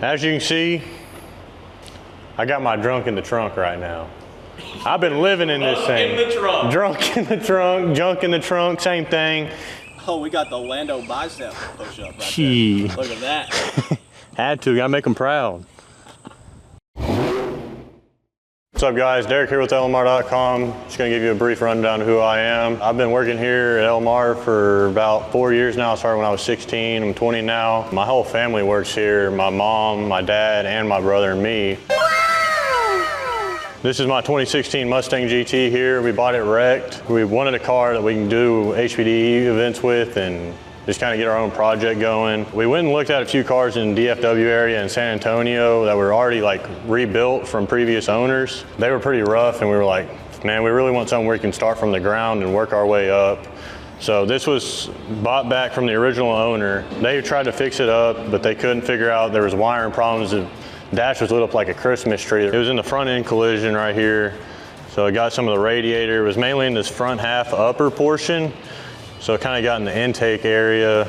As you can see, I got my drunk in the trunk right now. I've been living in this thing. In the trunk. Drunk in the trunk, junk in the trunk, same thing. Oh, we got the Lando bicep push-up right there. Look at that. Had to, gotta make them proud. What's up guys, Derrick here with LMR.com. Just gonna give you a brief rundown of who I am. I've been working here at LMR for about 4 years now. I started when I was 16, I'm 20 now. My whole family works here, my mom, my dad, and my brother and me. This is my 2016 Mustang GT here. We bought it wrecked. We wanted a car that we can do HPDE events with and just kind of get our own project going. We went and looked at a few cars in DFW area in San Antonio that were already like rebuilt from previous owners. They were pretty rough and we were like, man, we really want something where we can start from the ground and work our way up. So this was bought back from the original owner. They tried to fix it up, but they couldn't figure out there was wiring problems. The dash was lit up like a Christmas tree. It was in the front end collision right here. So it got some of the radiator. It was mainly in this front half upper portion. So it kind of got in the intake area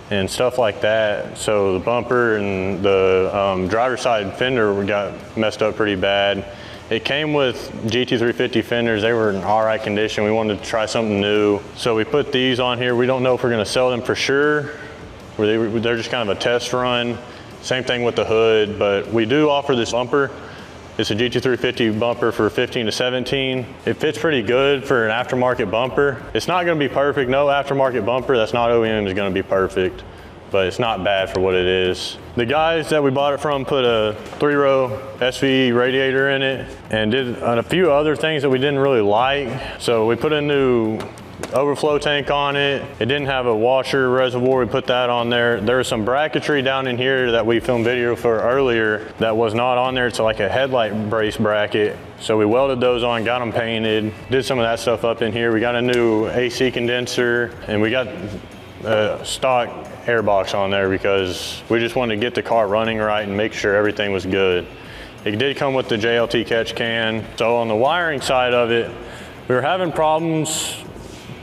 and stuff like that. So the bumper and the driver's side fender got messed up pretty bad. It came with GT350 fenders. They were in all right condition. We wanted to try something new. So we put these on here. We don't know if we're gonna sell them for sure. They're just kind of a test run. Same thing with the hood, but we do offer this bumper. It's a GT350 bumper for 15 to 17. It fits pretty good for an aftermarket bumper. It's not gonna be perfect. No aftermarket bumper that's not OEM is gonna be perfect, but it's not bad for what it is. The guys that we bought it from put a 3-row SV radiator in it and did a few other things that we didn't really like. So we put a new overflow tank on it. It didn't have a washer reservoir. We put that on there. There was some bracketry down in here that we filmed video for earlier that was not on there. It's like a headlight brace bracket. So we welded those on, got them painted, did some of that stuff up in here. We got a new AC condenser and we got a stock air box on there because we just wanted to get the car running right and make sure everything was good. It did come with the JLT catch can. So on the wiring side of it, we were having problems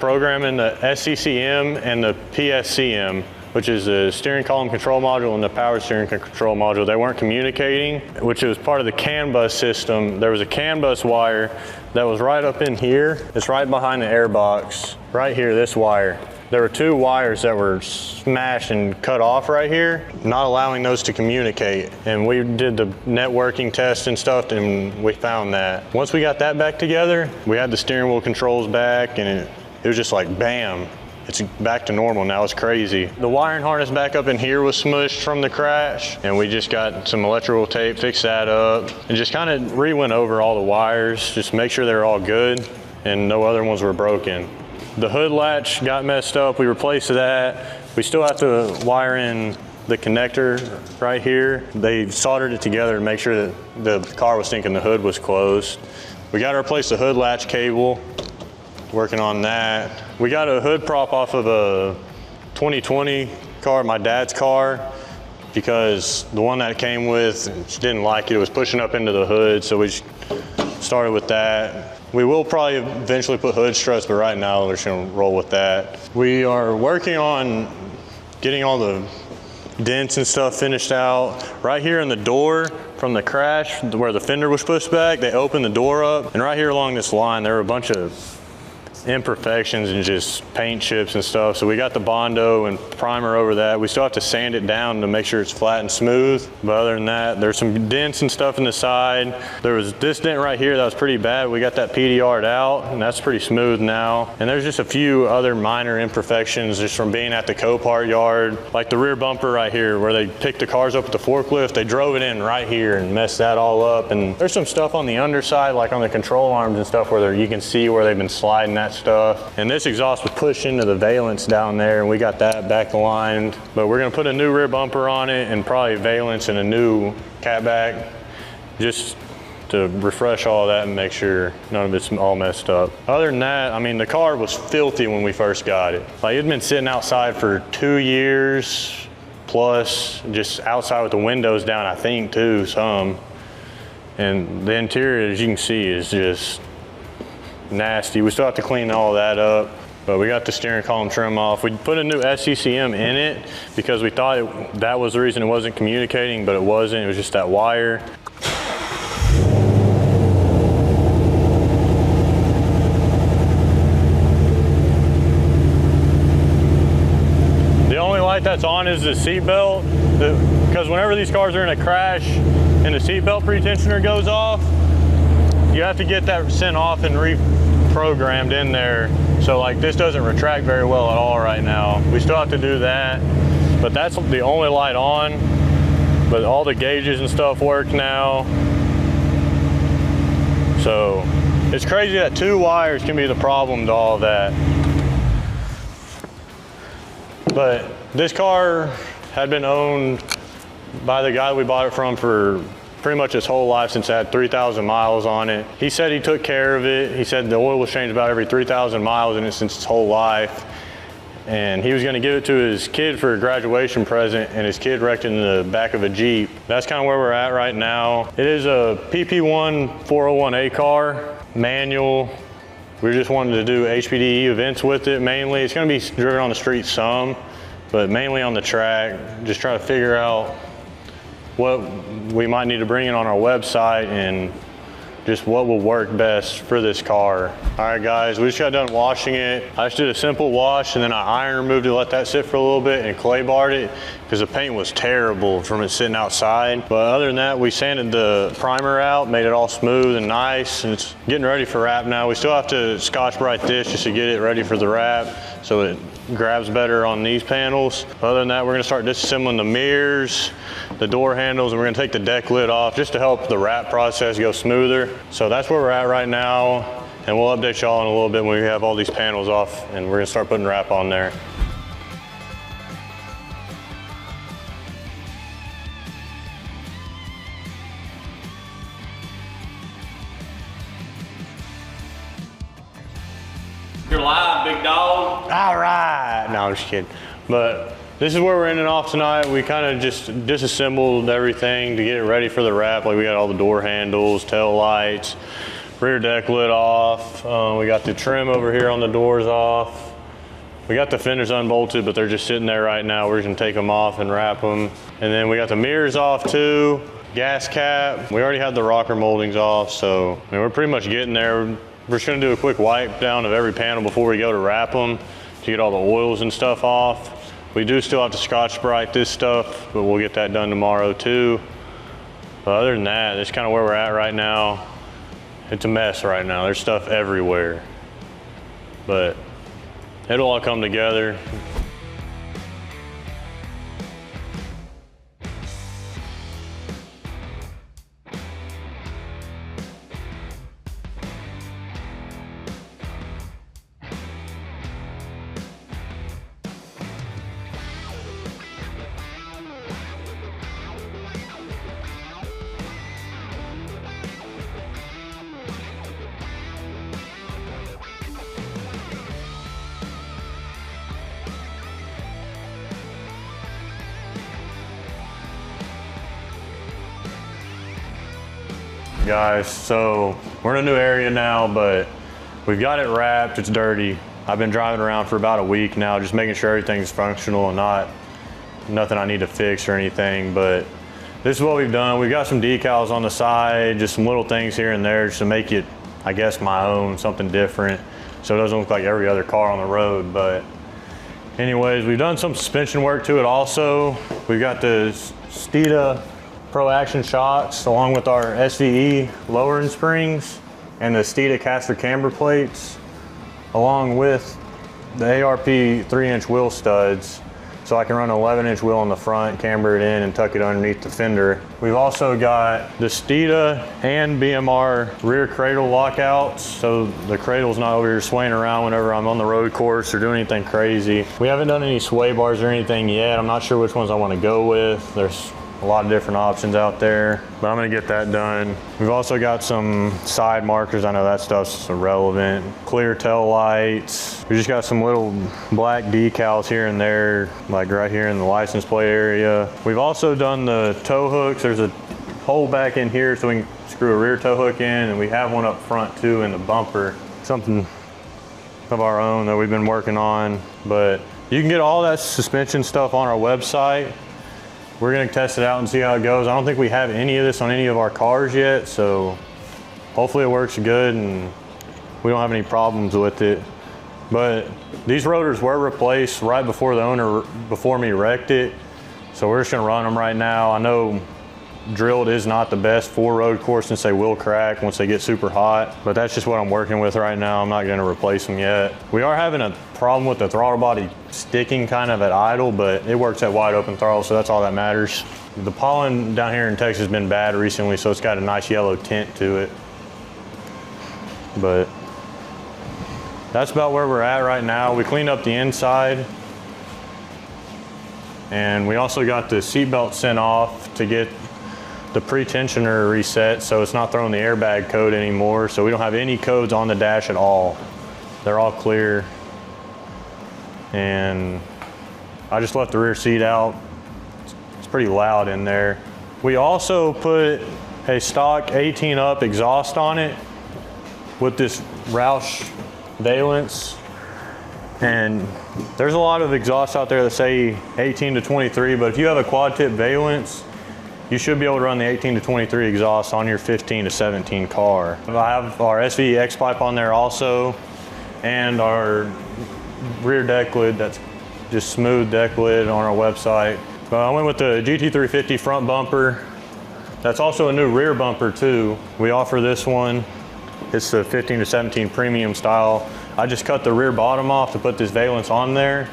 programming the SCCM and the PSCM, which is the steering column control module and the power steering control module. They weren't communicating, which was part of the CAN bus system. There was a CAN bus wire that was right up in here. It's right behind the air box, right here, this wire. There were 2 wires that were smashed and cut off right here, not allowing those to communicate. And we did the networking test and stuff and we found that. Once we got that back together, we had the steering wheel controls back and it was just like, bam, it's back to normal now, it's crazy. The wiring harness back up in here was smushed from the crash and we just got some electrical tape, fixed that up, and just kind of re-went over all the wires, just make sure they're all good and no other ones were broken. The hood latch got messed up, we replaced that. We still have to wire in the connector right here. They soldered it together to make sure that the car was thinking the hood was closed. We got to replace the hood latch cable. Working on that. We got a hood prop off of a 2020 car, my dad's car, because the one that it came with, she didn't like it. It was pushing up into the hood, so we started with that. We will probably eventually put hood struts, but right now we're just gonna roll with that. We are working on getting all the dents and stuff finished out. Right here in the door from the crash, where the fender was pushed back, they opened the door up, and right here along this line, there were a bunch of imperfections and just paint chips and stuff. So we got the Bondo and primer over that. We still have to sand it down to make sure it's flat and smooth. But other than that, there's some dents and stuff in the side. There was this dent right here that was pretty bad. We got that PDR'd out and that's pretty smooth now. And there's just a few other minor imperfections just from being at the Copart yard. Like the rear bumper right here where they picked the cars up with the forklift, they drove it in right here and messed that all up. And there's some stuff on the underside, like on the control arms and stuff where you can see where they've been sliding that stuff. And this exhaust was pushed into the valence down there and we got that back aligned. But we're gonna put a new rear bumper on it and probably valence and a new catback just to refresh all that and make sure none of it's all messed up. Other than that, I mean, the car was filthy when we first got it. Like it'd been sitting outside for 2 years plus, just outside with the windows down, I think too, some. And the interior, as you can see, is just nasty. We still have to clean all that up. But we got the steering column trim off. We put a new SCCM in it because we thought that was the reason it wasn't communicating, but it wasn't. It was just that wire. The only light that's on is the seat belt, because whenever these cars are in a crash and the seat belt pretensioner goes off, you have to get that sent off and reprogrammed in there. So like this doesn't retract very well at all right now. We still have to do that, but that's the only light on. But all the gauges and stuff work now. So it's crazy that 2 wires can be the problem to all of that. But this car had been owned by the guy we bought it from for pretty much his whole life, since it had 3,000 miles on it. He said he took care of it. He said the oil was changed about every 3,000 miles in it since its whole life. And he was gonna give it to his kid for a graduation present, and his kid wrecked in the back of a Jeep. That's kind of where we're at right now. It is a PP1 401A car, manual. We just wanted to do HPDE events with it mainly. It's gonna be driven on the street some, but mainly on the track. Just try to figure out what we might need to bring in on our website and just what will work best for this car. All right guys, we just got done washing it. I just did a simple wash and then I iron removed it, let that sit for a little bit, and clay barred it because the paint was terrible from it sitting outside. But other than that, we sanded the primer out, made it all smooth and nice, and it's getting ready for wrap now. We still have to Scotch-Brite this just to get it ready for the wrap so it grabs better on these panels. Other than that, we're gonna start disassembling the mirrors, the door handles, and we're gonna take the deck lid off just to help the wrap process go smoother. So that's where we're at right now, and we'll update y'all in a little bit when we have all these panels off and we're gonna start putting wrap on there. You're live, big dog. All right. No, I'm just kidding. But this is where we're ending off tonight. We kind of just disassembled everything to get it ready for the wrap. Like we got all the door handles, tail lights, rear deck lid off. We got the trim over here on the doors off. We got the fenders unbolted, but they're just sitting there right now. We're just gonna take them off and wrap them. And then we got the mirrors off too, gas cap. We already had the rocker moldings off, so I mean, we're pretty much getting there. We're just gonna do a quick wipe down of every panel before we go to wrap them to get all the oils and stuff off. We do still have to Scotch-Brite this stuff, but we'll get that done tomorrow too. But other than that, that's kind of where we're at right now. It's a mess right now. There's stuff everywhere, but it'll all come together. Guys, so we're in a new area now, but we've got it wrapped. It's dirty. I've been driving around for about a week now, just making sure everything's functional and nothing I need to fix or anything. But this is what we've done. We've got some decals on the side, just some little things here and there just to make it, I guess, my own, something different, so it doesn't look like every other car on the road. But anyways, we've done some suspension work to it also. We've got the Steeda Pro Action shocks along with our SVE lowering springs and the Steeda caster camber plates, along with the ARP 3-inch wheel studs, so I can run an 11-inch wheel on the front, camber it in, and tuck it underneath the fender. We've also got the Steeda and BMR rear cradle lockouts, so the cradle's not over here swaying around whenever I'm on the road course or doing anything crazy. We haven't done any sway bars or anything yet. I'm not sure which ones I want to go with. There's a lot of different options out there, but I'm gonna get that done. We've also got some side markers. I know that stuff's irrelevant. Clear tail lights. We just got some little black decals here and there, like right here in the license plate area. We've also done the tow hooks. There's a hole back in here so we can screw a rear tow hook in, and we have one up front too in the bumper. Something of our own that we've been working on, but you can get all that suspension stuff on our website. We're gonna test it out and see how it goes. I don't think we have any of this on any of our cars yet, so hopefully it works good and we don't have any problems with it. But these rotors were replaced right before the owner before me wrecked it, so we're just gonna run them right now. I know drilled is not the best for road course since they will crack once they get super hot, but that's just what I'm working with right now. I'm not gonna replace them yet. We are having a problem with the throttle body sticking kind of at idle, but it works at wide open throttle, so that's all that matters. The pollen down here in Texas has been bad recently, so it's got a nice yellow tint to it. But that's about where we're at right now. We cleaned up the inside, and we also got the seatbelt sent off to get the pre-tensioner reset, so it's not throwing the airbag code anymore, so we don't have any codes on the dash at all. They're all clear. And I just left the rear seat out. It's pretty loud in there. We also put a stock 18 up exhaust on it with this Roush valence. And there's a lot of exhausts out there that say 18 to 23, but if you have a quad tip valence, you should be able to run the 18 to 23 exhaust on your 15 to 17 car. I have our SV X pipe on there also, and our rear deck lid, that's just smooth deck lid on our website. I went with the GT350 front bumper. That's also a new rear bumper too. We offer this one. It's the 15 to 17 premium style. I just cut the rear bottom off to put this valence on there.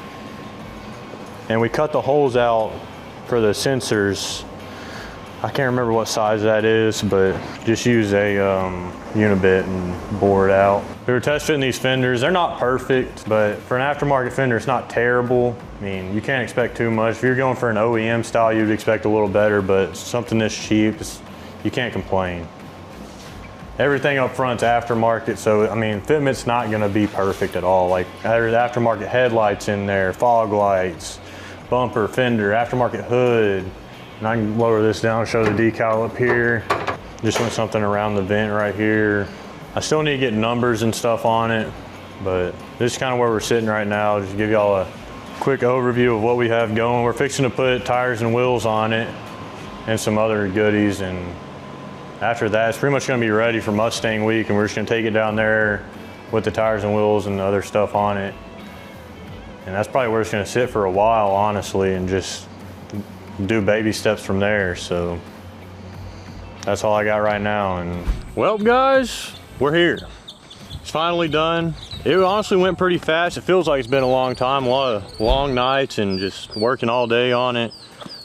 And we cut the holes out for the sensors. I can't remember what size that is, but just use a unibit and bore it out. We were test fitting these fenders. They're not perfect, but for an aftermarket fender, it's not terrible. I mean, you can't expect too much. If you're going for an OEM style, you'd expect a little better, but something this cheap, you can't complain. Everything up front's aftermarket, so I mean, fitment's not gonna be perfect at all. Like, there's aftermarket headlights in there, fog lights, bumper, fender, aftermarket hood. And I can lower this down, show the decal up here. Just went something around the vent right here. I still need to get numbers and stuff on it, but this is kind of where we're sitting right now. Just to give y'all a quick overview of what we have going. We're fixing to put tires and wheels on it and some other goodies, and after that, it's pretty much gonna be ready for Mustang week, and we're just gonna take it down there with the tires and wheels and other stuff on it. And that's probably where it's gonna sit for a while, honestly, and just do baby steps from there. So that's all I got right now. And well, guys, we're here. It's finally done. It honestly went pretty fast. It feels like it's been a long time, a lot of long nights and just working all day on it.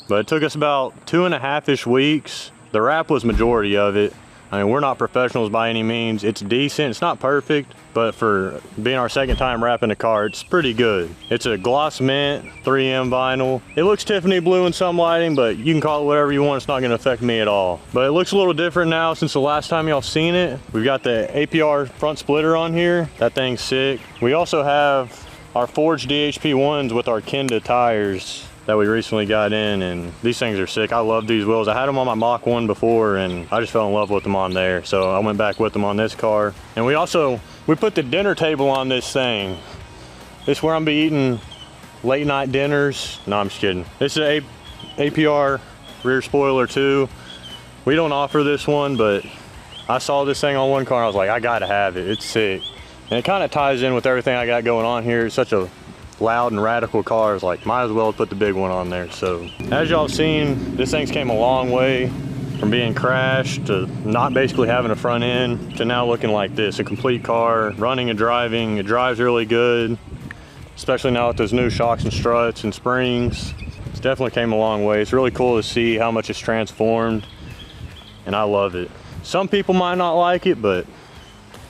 But it took us about 2.5-ish weeks. The wrap was majority of it. I mean, we're not professionals by any means. It's decent, it's not perfect, but for being our second time wrapping a car, it's pretty good. It's a gloss mint 3M vinyl. It looks Tiffany blue in some lighting, but you can call it whatever you want. It's not gonna affect me at all. But it looks a little different now since the last time y'all seen it. We've got the APR front splitter on here. That thing's sick. We also have our forged DHP ones with our Kenda tires that we recently got in, and these things are sick. I love these wheels. I had them on my Mach 1 before, and I just fell in love with them on there, so I went back with them on this car. And we put the dinner table on this thing. This is where I'm be eating late night dinners. No, I'm just kidding. This is APR rear spoiler too. We don't offer this one, but I saw this thing on one car and I was like, I gotta have it. It's sick. And it kind of ties in with everything I got going on here. It's such a loud and radical cars, like might as well put the big one on there. So as y'all seen, this thing's came a long way from being crashed to not basically having a front end to now looking like this, a complete car, running and driving. It drives really good, especially now with those new shocks and struts and springs. It's definitely came a long way. It's really cool to see how much it's transformed, and I love it. Some people might not like it, but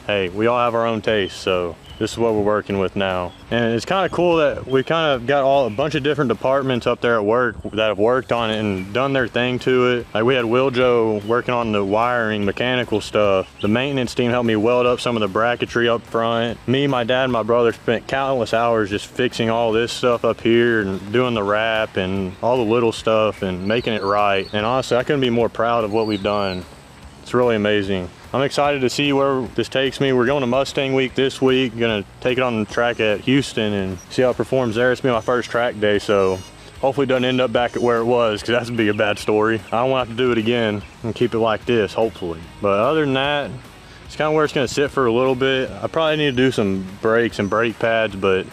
hey, we all have our own taste, so this is what we're working with now. And it's kind of cool that we kind of got a bunch of different departments up there at work that have worked on it and done their thing to it. Like we had Will Joe working on the wiring, mechanical stuff. The maintenance team helped me weld up some of the bracketry up front. Me, my dad, and my brother spent countless hours just fixing all this stuff up here and doing the wrap and all the little stuff and making it right. And honestly, I couldn't be more proud of what we've done It's really amazing. I'm excited to see where this takes me. We're going to Mustang Week this week. Gonna take it on the track at Houston and see how it performs there. It's been my first track day, so hopefully it doesn't end up back at where it was, because that's gonna be a bad story. I don't want to have to do it again and keep it like this, hopefully. But other than that, it's kind of where it's gonna sit for a little bit. I probably need to do some brakes and brake pads, but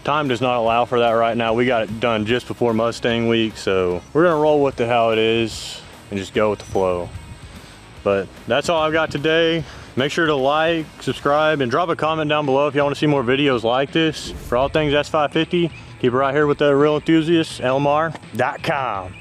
time does not allow for that right now. We got it done just before Mustang Week, so we're gonna roll with it how it is and just go with the flow. But that's all I've got today. Make sure to like, subscribe, and drop a comment down below if y'all want to see more videos like this. For all things S550, keep it right here with the Real Enthusiast, LMR.com.